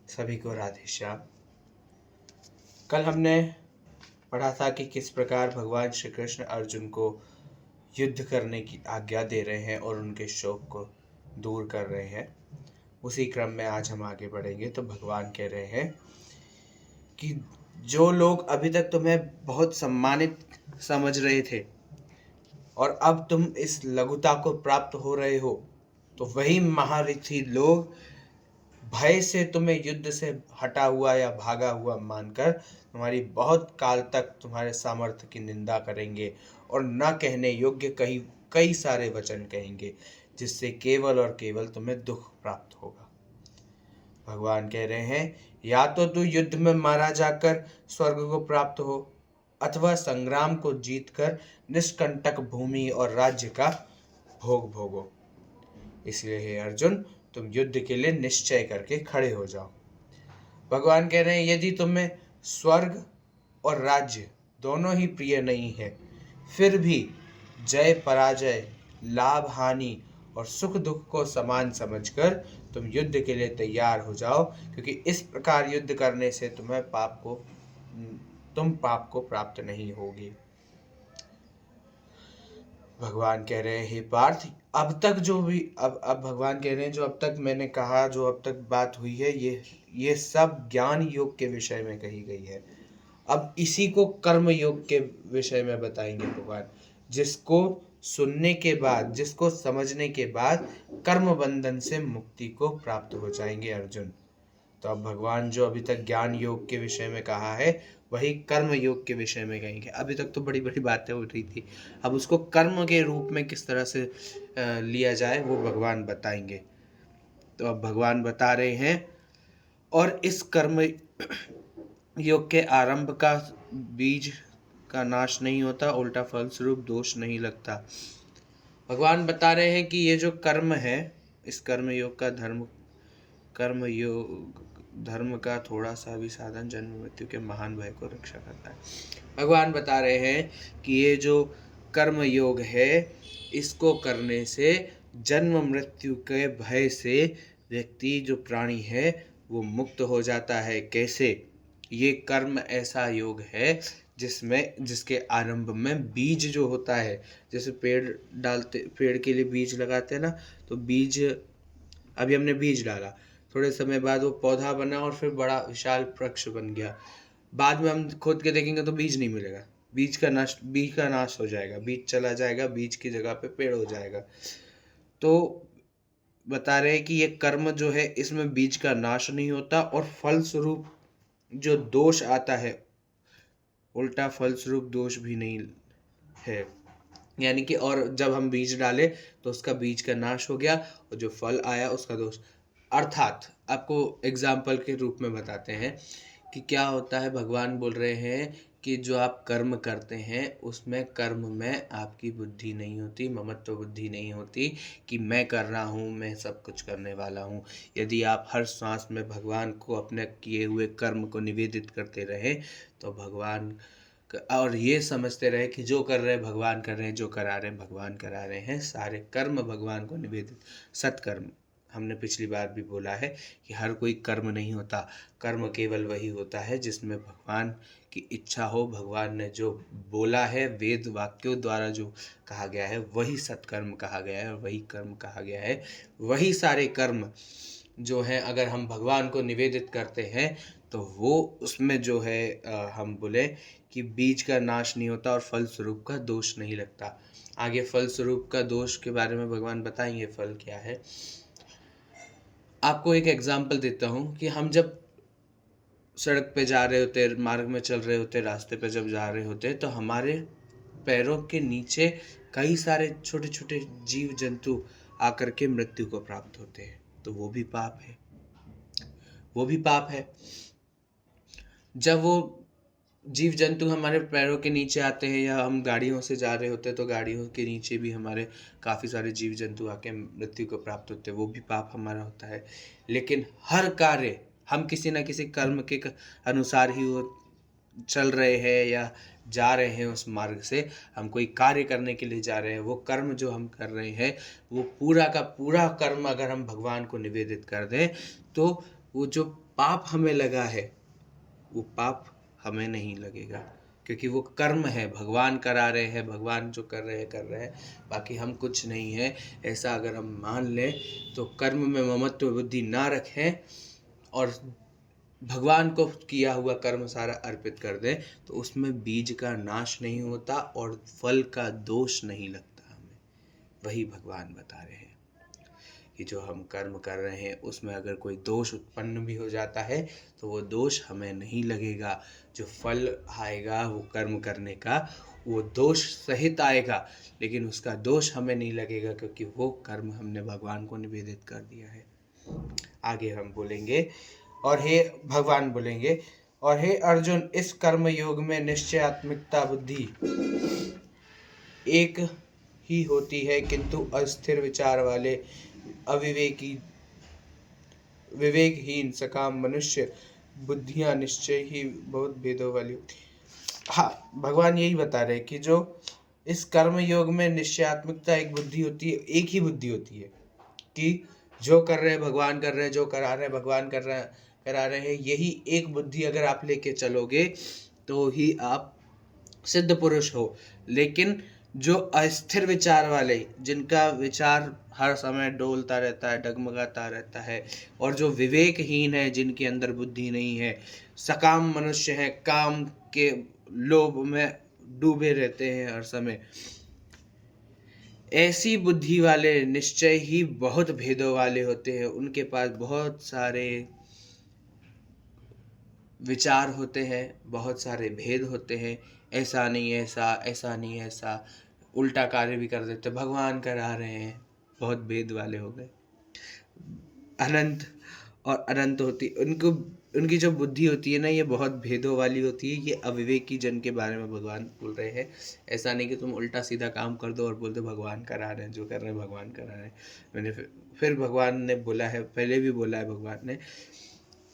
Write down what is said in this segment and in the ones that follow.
सभी को राधे श्याम। कल हमने पढ़ा था कि किस प्रकार भगवान श्री कृष्ण अर्जुन को युद्ध करने की आज्ञा दे रहे हैं और उनके शोक को दूर कर रहे हैं। उसी क्रम में आज हम आगे बढ़ेंगे। तो भगवान कह रहे हैं कि जो लोग अभी तक तुम्हें बहुत सम्मानित समझ रहे थे और अब तुम इस लघुता को प्राप्त हो रहे हो, तो वही महारथी लोग भय से तुम्हें युद्ध से हटा हुआ या भागा हुआ मानकर तुम्हारी बहुत काल तक तुम्हारे सामर्थ्य की निंदा करेंगे और न कहने योग्य कई सारे वचन कहेंगे, जिससे केवल और केवल तुम्हें दुख प्राप्त होगा। भगवान कह रहे हैं, या तो तू युद्ध में मारा जाकर स्वर्ग को प्राप्त हो, अथवा संग्राम को जीतकर निष्कंटक भूमि और राज्य का भोग भोगो। इसलिए हे अर्जुन, तुम युद्ध के लिए निश्चय करके खड़े हो जाओ। भगवान कह रहे हैं, यदि तुम्हें स्वर्ग और राज्य दोनों ही प्रिय नहीं है, फिर भी जय पराजय, लाभ हानि और सुख दुख को समान समझकर तुम युद्ध के लिए तैयार हो जाओ, क्योंकि इस प्रकार युद्ध करने से तुम पाप को प्राप्त नहीं होगी। भगवान कह रहे हैं, हे पार्थ, अब तक जो भी अब भगवान कह रहे हैं, जो अब तक मैंने कहा, जो अब तक बात हुई है, ये सब ज्ञान योग के विषय में कही गई है। अब इसी को कर्म योग के विषय में बताएंगे भगवान, जिसको सुनने के बाद, जिसको समझने के बाद कर्म बंधन से मुक्ति को प्राप्त हो जाएंगे अर्जुन। तो अब भगवान जो अभी तक ज्ञान योग के विषय में कहा है, वही कर्म योग के विषय में कहेंगे। अभी तक तो बड़ी बड़ी बातें हो रही थी, अब उसको कर्म के रूप में किस तरह से लिया जाए वो भगवान बताएंगे। तो अब भगवान बता रहे हैं, और इस कर्म योग के आरंभ का बीज का नाश नहीं होता, उल्टा फलस्वरूप दोष नहीं लगता। भगवान बता रहे हैं कि ये जो कर्म है, इस कर्म योग का धर्म का थोड़ा सा भी साधन जन्म मृत्यु के महान भय को रक्षा करता है। भगवान बता रहे हैं कि ये जो कर्म योग है, इसको करने से जन्म मृत्यु के भय से व्यक्ति, जो प्राणी है, वो मुक्त हो जाता है। कैसे? ये कर्म ऐसा योग है जिसके आरंभ में बीज जो होता है, जैसे पेड़ के लिए बीज लगाते हैं ना, तो बीज, अभी हमने बीज डाला, थोड़े समय बाद वो पौधा बना और फिर बड़ा विशाल वृक्ष बन गया। बाद में हम खोद के देखेंगे तो बीज नहीं मिलेगा, बीज का नाश हो जाएगा, बीज चला जाएगा, बीज की जगह पे पेड़ हो जाएगा। तो बता रहे हैं कि ये कर्म जो है, इसमें बीज का नाश नहीं होता और फलस्वरूप जो दोष आता है, उल्टा फलस्वरूप दोष भी नहीं है। यानी कि, और जब हम बीज डाले तो उसका बीज का नाश हो गया और जो फल आया उसका दोष। अर्थात आपको एग्जाम्पल के रूप में बताते हैं कि क्या होता है। भगवान बोल रहे हैं कि जो आप कर्म करते हैं, उसमें कर्म में आपकी बुद्धि नहीं होती, ममत्व बुद्धि नहीं होती कि मैं कर रहा हूँ, मैं सब कुछ करने वाला हूँ। यदि आप हर सांस में भगवान को अपने किए हुए कर्म को निवेदित करते रहें, तो भगवान, और ये समझते रहे कि जो कर रहे हैं भगवान कर रहे हैं, जो करा रहे हैं भगवान करा रहे हैं, सारे कर्म भगवान को निवेदित, सत्कर्म। हमने पिछली बार भी बोला है कि हर कोई कर्म नहीं होता, कर्म केवल वही होता है जिसमें भगवान की इच्छा हो। भगवान ने जो बोला है, वेद वाक्यों द्वारा जो कहा गया है, वही सत्कर्म कहा गया है और वही कर्म कहा गया है। वही सारे कर्म जो हैं, अगर हम भगवान को निवेदित करते हैं, तो वो उसमें जो है, हम बोले कि बीज का नाश नहीं होता और फल स्वरूप का दोष नहीं लगता। आगे फल स्वरूप का दोष के बारे में भगवान बताएंगे, फल क्या है। आपको एक एग्जाम्पल देता हूँ कि हम जब सड़क पे जा रहे होते, मार्ग में चल रहे होते, रास्ते पे जब जा रहे होते, तो हमारे पैरों के नीचे कई सारे छोटे छोटे जीव जंतु आकर के मृत्यु को प्राप्त होते हैं। तो वो भी पाप है, वो भी पाप है। जब वो जीव जंतु हमारे पैरों के नीचे आते हैं, या हम गाड़ियों से जा रहे होते हैं तो गाड़ियों के नीचे भी हमारे काफ़ी सारे जीव जंतु आके मृत्यु को प्राप्त होते हैं, वो भी पाप हमारा होता है। लेकिन हर कार्य हम किसी न किसी कर्म के अनुसार ही वो चल रहे हैं या जा रहे हैं, उस मार्ग से हम कोई कार्य करने के लिए जा रहे हैं। वो कर्म जो हम कर रहे हैं, वो पूरा का पूरा कर्म अगर हम भगवान को निवेदित कर दें, तो वो जो पाप हमें लगा है वो पाप हमें नहीं लगेगा, क्योंकि वो कर्म है, भगवान करा रहे हैं, भगवान जो कर रहे हैं, बाकी हम कुछ नहीं है। ऐसा अगर हम मान लें तो कर्म में ममत्व बुद्धि ना रखें और भगवान को किया हुआ कर्म सारा अर्पित कर दें, तो उसमें बीज का नाश नहीं होता और फल का दोष नहीं लगता हमें। वही भगवान बता रहे हैं कि जो हम कर्म कर रहे हैं उसमें अगर कोई दोष उत्पन्न भी हो जाता है तो वो दोष हमें नहीं लगेगा। जो फल आएगा वो कर्म करने का वो दोष सहित आएगा, लेकिन उसका दोष हमें नहीं लगेगा, क्योंकि वो कर्म हमने भगवान को निवेदित कर दिया है। आगे हम बोलेंगे, और हे भगवान बोलेंगे, और हे अर्जुन, इस कर्म योग में निश्चयात्मिकता बुद्धि एक ही होती है, किंतु अस्थिर विचार वाले अविवेकी विवेकहीन सकाम मनुष्य बुद्धियां निश्चय ही बहुत भेदों वाली होती। हाँ, भगवान यही बता रहे कि जो इस कर्म योग में निश्चयात्मिकता एक बुद्धि होती है, एक ही बुद्धि होती है कि जो कर रहे हैं भगवान कर रहे हैं, जो करा रहे हैं भगवान करा रहे हैं। यही एक बुद्धि अगर आप लेके चलोगे तो ही आप सिद्ध पुरुष हो। लेकिन जो अस्थिर विचार वाले, जिनका विचार हर समय डोलता रहता है, डगमगाता रहता है, और जो विवेकहीन है, जिनके अंदर बुद्धि नहीं है, सकाम मनुष्य है, काम के लोभ में डूबे रहते हैं हर समय, ऐसी बुद्धि वाले निश्चय ही बहुत भेदों वाले होते हैं। उनके पास बहुत सारे विचार होते हैं, बहुत सारे भेद होते हैं। ऐसा नहीं ऐसा, ऐसा नहीं ऐसा, उल्टा कार्य भी कर देते, भगवान करा रहे हैं, बहुत भेद वाले हो गए। अनंत और अनंत होती उनको, उनकी जो बुद्धि होती है ना, ये बहुत भेदों वाली होती है। ये अविवेकी जन के बारे में भगवान बोल रहे हैं। ऐसा नहीं कि तुम उल्टा सीधा काम कर दो और बोल दो भगवान करा रहे हैं, जो कर रहे हैं भगवान करा रहे हैं। मैंने फिर भगवान ने बोला है, पहले भी बोला है भगवान ने,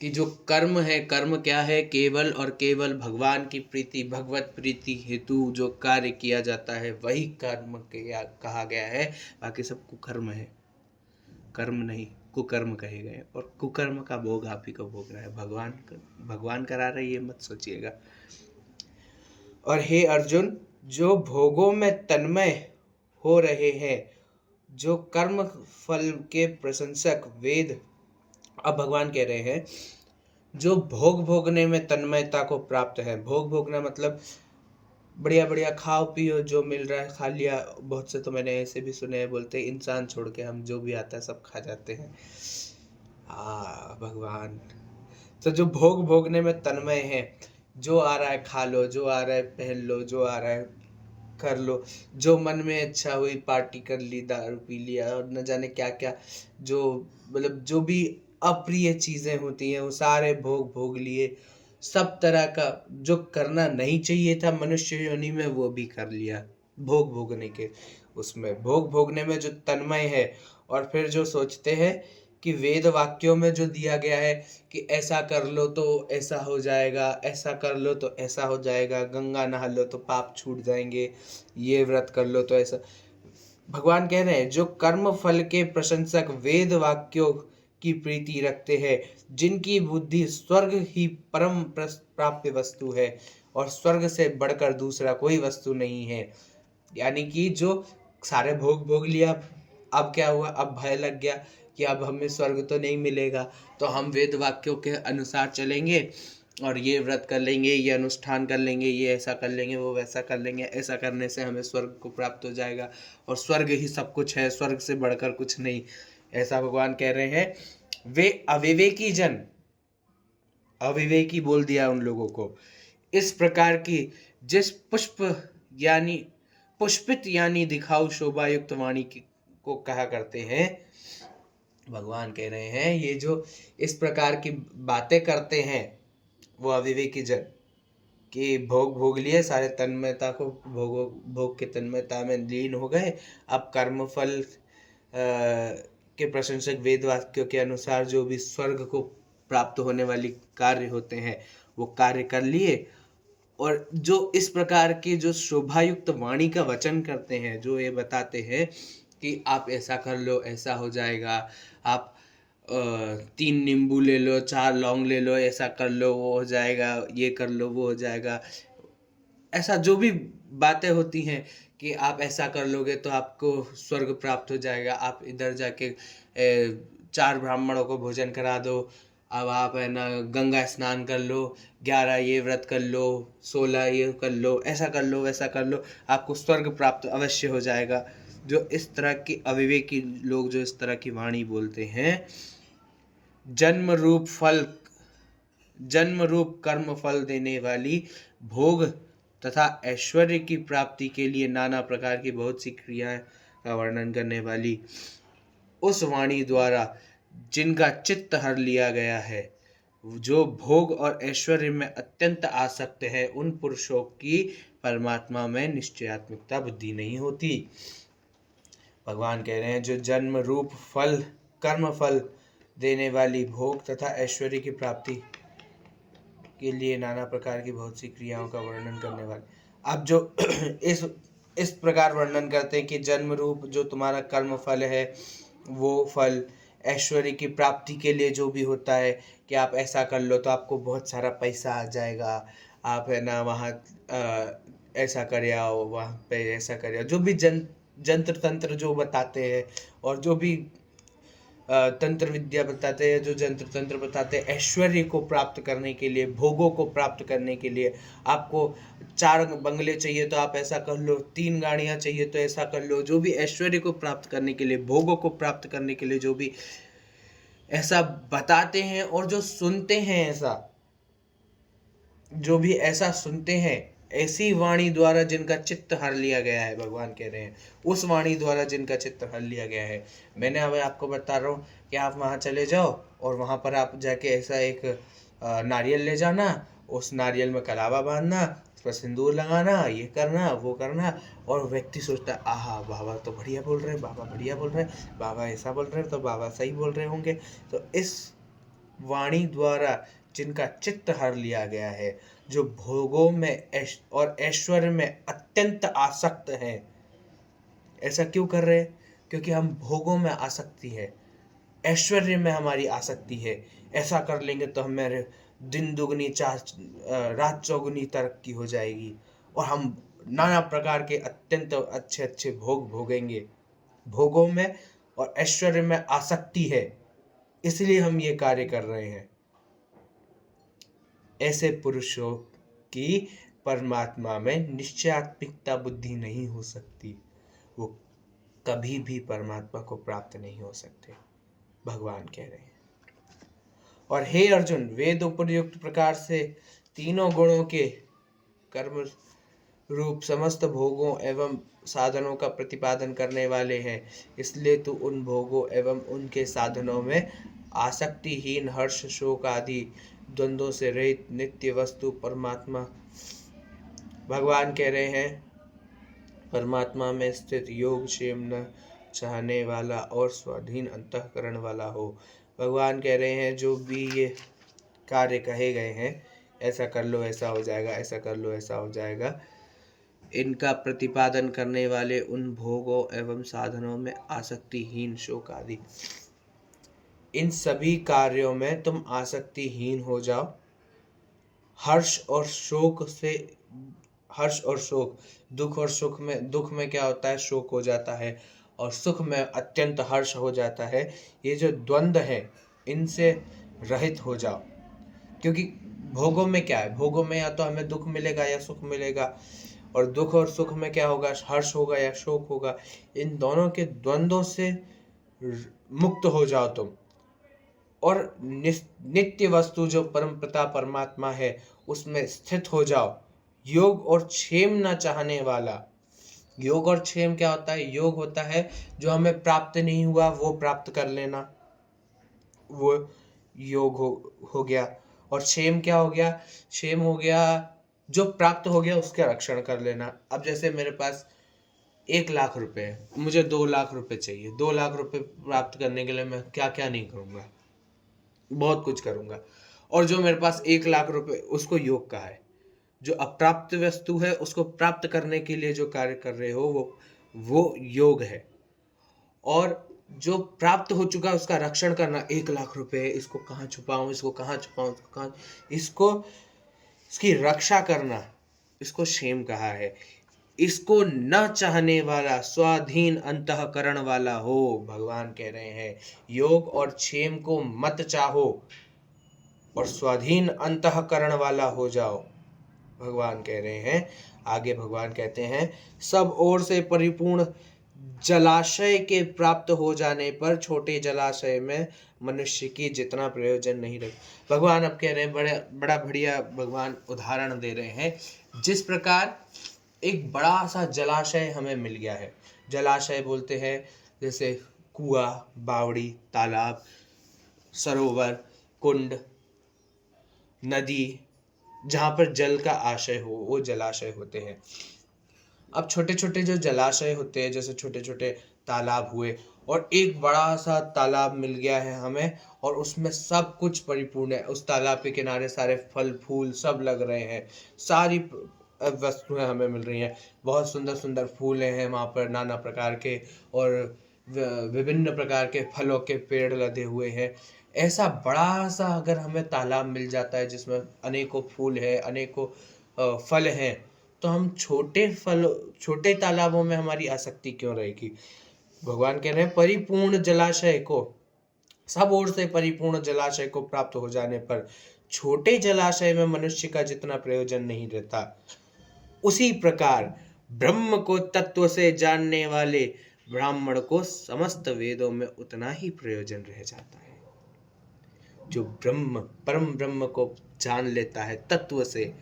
कि जो कर्म है, कर्म क्या है, केवल और केवल भगवान की प्रीति, भगवत प्रीति हेतु जो कार्य किया जाता है वही कर्म कहा गया है। बाकी सब कुकर्म है, कर्म नहीं, कुकर्म कहे गए। और कुकर्म का भोग आप ही को भोग रहा है, भगवान करा रहा है, ये मत सोचिएगा। और हे अर्जुन, जो भोगों में तन्मय हो रहे हैं, जो कर्म फल के प्रशंसक वेद, अब भगवान कह रहे हैं जो भोग भोगने में तन्मयता को प्राप्त है। भोग भोगना मतलब बढ़िया बढ़िया खाओ पियो, जो मिल रहा है खा लिया। बहुत से तो मैंने ऐसे भी सुने हैं, बोलते हैं इंसान छोड़ के हम जो भी आता है सब खा जाते हैं। भगवान तो जो भोग भोगने में तन्मय है, जो आ रहा है खा लो, जो आ रहा है पहन लो, जो आ रहा है कर लो, जो मन में अच्छा हुई पार्टी कर ली, दारू पी लिया और न जाने क्या क्या, जो मतलब जो भी अप्रिय चीजें होती हैं वो सारे भोग भोग लिए। सब तरह का जो करना नहीं चाहिए था मनुष्य योनि में वो भी कर लिया, भोग भोगने के उसमें, भोग भोगने में जो तन्मय है। और फिर जो सोचते हैं कि वेद वाक्यों में जो दिया गया है कि ऐसा कर लो तो ऐसा हो जाएगा, ऐसा कर लो तो ऐसा हो जाएगा, गंगा नहा लो तो पाप छूट जाएंगे, ये व्रत कर लो तो ऐसा। भगवान कह रहे हैं जो कर्म फल के प्रशंसक वेद वाक्यों की प्रीति रखते हैं, जिनकी बुद्धि स्वर्ग ही परम प्राप्य वस्तु है और स्वर्ग से बढ़कर दूसरा कोई वस्तु नहीं है। यानी कि जो सारे भोग भोग लिया, अब क्या हुआ, अब भय लग गया कि अब हमें स्वर्ग तो नहीं मिलेगा, तो हम वेद वाक्यों के अनुसार चलेंगे और ये व्रत कर लेंगे, ये अनुष्ठान कर लेंगे, ये ऐसा कर लेंगे, वो वैसा कर लेंगे, ऐसा करने से हमें स्वर्ग को प्राप्त हो जाएगा और स्वर्ग ही सब कुछ है, स्वर्ग से बढ़कर कुछ नहीं। ऐसा भगवान कह रहे हैं। वे अविवेकी जन, अविवेकी बोल दिया उन लोगों को, इस प्रकार की जिस पुष्पित यानी दिखाऊ शोभा युक्त वाणी को कहा करते हैं। भगवान कह रहे हैं ये जो इस प्रकार की बातें करते हैं वो अविवेकी जन, कि भोग भोग लिए, सारे तन्मयता को भोग के तन्मयता में लीन हो गए। अब कर्मफल के प्रशंसक वेद वाक्यों के अनुसार जो भी स्वर्ग को प्राप्त होने वाली कार्य होते हैं वो कार्य कर लिए। और जो इस प्रकार की जो शोभायुक्त वाणी का वचन करते हैं, जो ये बताते हैं कि आप ऐसा कर लो, ऐसा हो जाएगा, आप 3 नींबू ले लो, 4 लौंग ले लो, ऐसा कर लो वो हो जाएगा, ये कर लो वो हो जाएगा। ऐसा जो भी बातें होती हैं कि आप ऐसा कर लोगे तो आपको स्वर्ग प्राप्त हो जाएगा, आप इधर जाके 4 ब्राह्मणों को भोजन करा दो, अब आप है ना गंगा स्नान कर लो, 11 ये व्रत कर लो, 16 ये कर लो, ऐसा कर लो वैसा कर लो, आपको स्वर्ग प्राप्त अवश्य हो जाएगा। जो इस तरह की अविवेकी लोग जो इस तरह की वाणी बोलते हैं, जन्म रूप फल जन्म रूप कर्म फल देने वाली भोग तथा ऐश्वर्य की प्राप्ति के लिए नाना प्रकार की बहुत सी क्रियाएं का वर्णन करने वाली उस वाणी द्वारा जिनका चित्त हर लिया गया है, जो भोग और ऐश्वर्य में अत्यंत आसक्त है, उन पुरुषों की परमात्मा में निश्चयात्मिकता बुद्धि नहीं होती। भगवान कह रहे हैं जो जन्म रूप फल कर्म फल देने वाली भोग तथा ऐश्वर्य की प्राप्ति के लिए नाना प्रकार की बहुत सी क्रियाओं का वर्णन करने वाले, अब जो इस प्रकार वर्णन करते हैं कि जन्म रूप जो तुम्हारा कर्म फल है, वो फल ऐश्वर्य की प्राप्ति के लिए जो भी होता है कि आप ऐसा कर लो तो आपको बहुत सारा पैसा आ जाएगा, आप है ना वहाँ ऐसा कर आओ, वहाँ पे ऐसा कर आओ, जो भी जंत्र तंत्र जो बताते हैं और जो भी तंत्र विद्या बताते हैं, जो जंत्र तंत्र बताते हैं, ऐश्वर्य को प्राप्त करने के लिए, भोगों को प्राप्त करने के लिए, आपको 4 बंगले चाहिए तो आप ऐसा कर लो, 3 गाड़ियाँ चाहिए तो ऐसा कर लो, जो भी ऐश्वर्य को प्राप्त करने के लिए, भोगों को प्राप्त करने के लिए जो भी ऐसा बताते हैं और जो सुनते हैं, ऐसा जो भी ऐसा सुनते हैं, ऐसी वाणी द्वारा जिनका चित्त हर लिया गया है, भगवान कह रहे हैं उस वाणी द्वारा जिनका चित्त हर लिया गया है। मैंने अब आपको बता रहा हूँ कि आप वहाँ चले जाओ और वहाँ पर आप जाके ऐसा एक नारियल ले जाना, उस नारियल में कलावा बांधना, उस पर सिंदूर लगाना, ये करना वो करना, और व्यक्ति सोचता है आहा बाबा तो बढ़िया बोल रहे हैं, बाबा बढ़िया बोल रहे हैं, बाबा ऐसा बोल रहे हैं तो बाबा सही बोल रहे होंगे। तो इस वाणी द्वारा जिनका चित्त हर लिया गया है, जो भोगों में और ऐश्वर्य में अत्यंत आसक्त हैं। ऐसा क्यों कर रहे हैं? क्योंकि हम भोगों में आसक्ति है, ऐश्वर्य में हमारी आसक्ति है। ऐसा कर लेंगे तो हमारे दिन दुगनी रात चौगुनी तरक्की हो जाएगी और हम नाना प्रकार के अत्यंत अच्छे अच्छे भोग भोगेंगे। भोगों में और ऐश्वर्य में आसक्ति है, इसलिए हम ये कार्य कर रहे हैं। ऐसे पुरुषों की परमात्मा में निश्चयात्मिकता बुद्धि नहीं हो सकती, वो कभी भी परमात्मा को प्राप्त नहीं हो सकते, भगवान कह रहे हैं। और हे अर्जुन, वेद उपयुक्त प्रकार से तीनों गुणों के कर्म रूप समस्त भोगों एवं साधनों का प्रतिपादन करने वाले हैं, इसलिए तू उन भोगों एवं उनके साधनों में आसक्तिहीन हर्ष शोक आदि द्वंद्वों से रहित नित्य वस्तु परमात्मा, भगवान कह रहे हैं परमात्मा में स्थित योग क्षेम न चाहने वाला और स्वाधीन अंतःकरण वाला हो। भगवान कह रहे हैं जो भी ये कार्य कहे गए हैं, ऐसा कर लो ऐसा हो जाएगा, ऐसा कर लो ऐसा हो जाएगा, इनका प्रतिपादन करने वाले उन भोगों एवं साधनों में आसक्तिहीन शोक आदि, इन सभी कार्यों में तुम आसक्तिहीन हो जाओ। हर्ष और शोक दुख और सुख में, दुख में क्या होता है, शोक हो जाता है, और सुख में अत्यंत हर्ष हो जाता है। ये जो द्वंद्व है, इनसे रहित हो जाओ। क्योंकि भोगों में क्या है, भोगों में या तो हमें दुख मिलेगा या सुख मिलेगा, और दुख और सुख में क्या होगा, हर्ष होगा या शोक होगा। इन दोनों के द्वंद्वों से मुक्त हो जाओ तुम, और नित्य वस्तु जो परम पिता परमात्मा है उसमें स्थित हो जाओ। योग और क्षेम न चाहने वाला, योग और क्षेम क्या होता है, योग होता है जो हमें प्राप्त नहीं हुआ वो प्राप्त कर लेना, वो योग हो गया। और क्षेम क्या हो गया, क्षेम हो गया जो प्राप्त हो गया उसका रक्षण कर लेना। अब जैसे मेरे पास 1 लाख रुपए है, मुझे 2 लाख रुपए चाहिए, 2 लाख रुपए प्राप्त करने के लिए मैं क्या क्या नहीं करूँगा, बहुत कुछ करूँगा। और जो मेरे पास 1 लाख रुपए, उसको योग कहा है। जो अप्राप्त वस्तु है उसको प्राप्त करने के लिए जो कार्य कर रहे हो वो योग है। और जो प्राप्त हो चुका है उसका रक्षण करना, 1 लाख रुपए, इसको कहाँ छुपाऊं, इसको कहाँ छुपाऊं, इसको कहाँ, इसको इसकी रक्षा करना, इसको क्षेम कहा है। इसको न चाहने वाला स्वाधीन अंतःकरण वाला हो, भगवान कह रहे हैं योग और क्षेम को मत चाहो और स्वाधीन अंतःकरण वाला हो जाओ, भगवान कह रहे हैं। आगे भगवान कहते हैं सब ओर से परिपूर्ण जलाशय के प्राप्त हो जाने पर छोटे जलाशय में मनुष्य की जितना प्रयोजन नहीं रहे। भगवान अब कह रहे हैं, बड़ा बढ़िया भगवान उदाहरण दे रहे हैं। जिस प्रकार एक बड़ा सा जलाशय हमें मिल गया है, जलाशय बोलते हैं जैसे कुआं, बावड़ी, तालाब, सरोवर, कुंड, नदी, जहाँ पर जल का आशय हो वो जलाशय होते हैं। अब छोटे छोटे जो जलाशय होते हैं, जैसे छोटे छोटे तालाब हुए, और एक बड़ा सा तालाब मिल गया है हमें और उसमें सब कुछ परिपूर्ण है, उस तालाब के किनारे सारे फल फूल सब लग रहे हैं, सारी वस्तुएं हमें मिल रही हैं, बहुत सुंदर सुंदर फूल हैं वहाँ पर, नाना प्रकार के, और विभिन्न प्रकार के फलों के पेड़ लदे हुए हैं। ऐसा बड़ा सा अगर हमें तालाब मिल जाता है जिसमें अनेकों फूल है, अनेकों फल हैं, तो हम छोटे तालाबों में हमारी आसक्ति क्यों रहेगी। भगवान कह रहे हैं परिपूर्ण जलाशय को, सब ओर से परिपूर्ण जलाशय को प्राप्त हो जाने पर छोटे जलाशय में मनुष्य का जितना प्रयोजन नहीं रहता, उसी प्रकार ब्रह्म को तत्व से जानने वाले ब्राह्मण को समस्त वेदों में उतना ही प्रयोजन रह जाता है। जो परम ब्रह्म को जान लेता है तत्व से,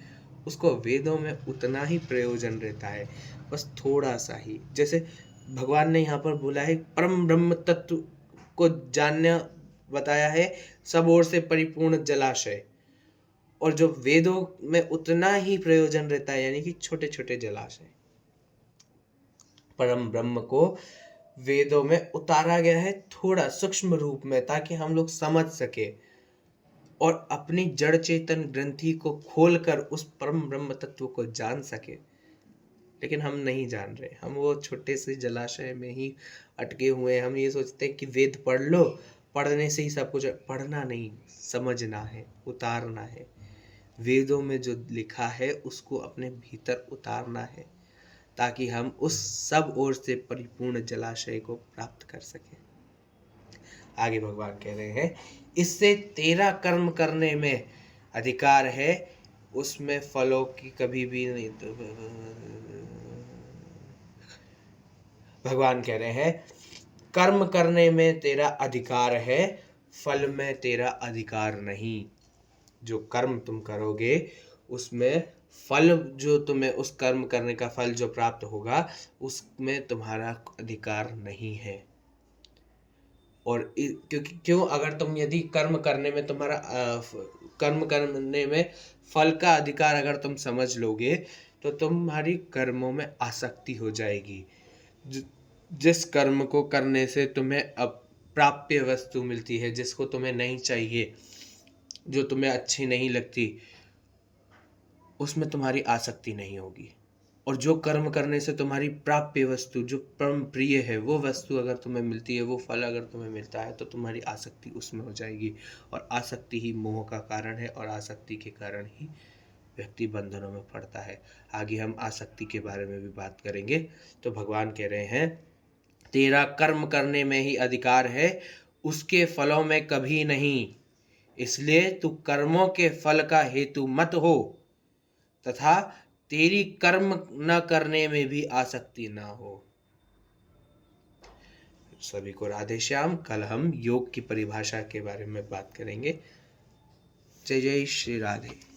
उसको वेदों में उतना ही प्रयोजन रहता है, बस थोड़ा सा ही। जैसे भगवान ने यहाँ पर बोला है परम ब्रह्म तत्व को जानना बताया है, सब ओर से परिपूर्ण जलाशय, और जो वेदों में उतना ही प्रयोजन रहता है यानी कि छोटे छोटे जलाशय। परम ब्रह्म को वेदों में उतारा गया है थोड़ा सूक्ष्म रूप में, ताकि हम लोग समझ सके और अपनी जड़ चेतन ग्रंथि को खोलकर उस परम ब्रह्म तत्व को जान सके। लेकिन हम नहीं जान रहे, हम वो छोटे से जलाशय में ही अटके हुए हैं। हम ये सोचते हैं कि वेद पढ़ लो, पढ़ने से ही सब कुछ, पढ़ना नहीं, समझना है, उतारना है। वेदों में जो लिखा है उसको अपने भीतर उतारना है, ताकि हम उस सब ओर से परिपूर्ण जलाशय को प्राप्त कर सकें। आगे भगवान कह रहे हैं इससे तेरा कर्म करने में अधिकार है, उसमें फलों की कभी भी नहीं। भगवान कह रहे हैं कर्म करने में तेरा अधिकार है, फल में तेरा अधिकार नहीं। जो कर्म तुम करोगे उसमें फल, जो तुम्हें उस कर्म करने का फल जो प्राप्त होगा उसमें तुम्हारा अधिकार नहीं है। और क्योंकि क्यों, अगर तुम यदि कर्म करने में तुम्हारा कर्म करने में फल का अधिकार अगर तुम समझ लोगे तो तुम्हारी कर्मों में आसक्ति हो जाएगी। जिस कर्म को करने से तुम्हें अप्राप्य वस्तु मिलती है, जिसको तुम्हें नहीं चाहिए, जो तुम्हें अच्छी नहीं लगती, उसमें तुम्हारी आसक्ति नहीं होगी। और जो कर्म करने से तुम्हारी प्राप्य वस्तु, जो परम प्रिय है, वो वस्तु अगर तुम्हें मिलती है, वो फल अगर तुम्हें मिलता है, तो तुम्हारी आसक्ति उसमें हो जाएगी। और आसक्ति ही मोह का कारण है, और आसक्ति के कारण ही व्यक्ति बंधनों में पड़ता है। आगे हम आसक्ति के बारे में भी बात करेंगे। तो भगवान कह रहे हैं तेरा कर्म करने में ही अधिकार है, उसके फलों में कभी नहीं। इसलिए तू कर्मों के फल का हेतु मत हो, तथा तेरी कर्म न करने में भी आसक्ति ना हो। सभी को राधे श्याम। कल हम योग की परिभाषा के बारे में बात करेंगे। जय जय श्री राधे।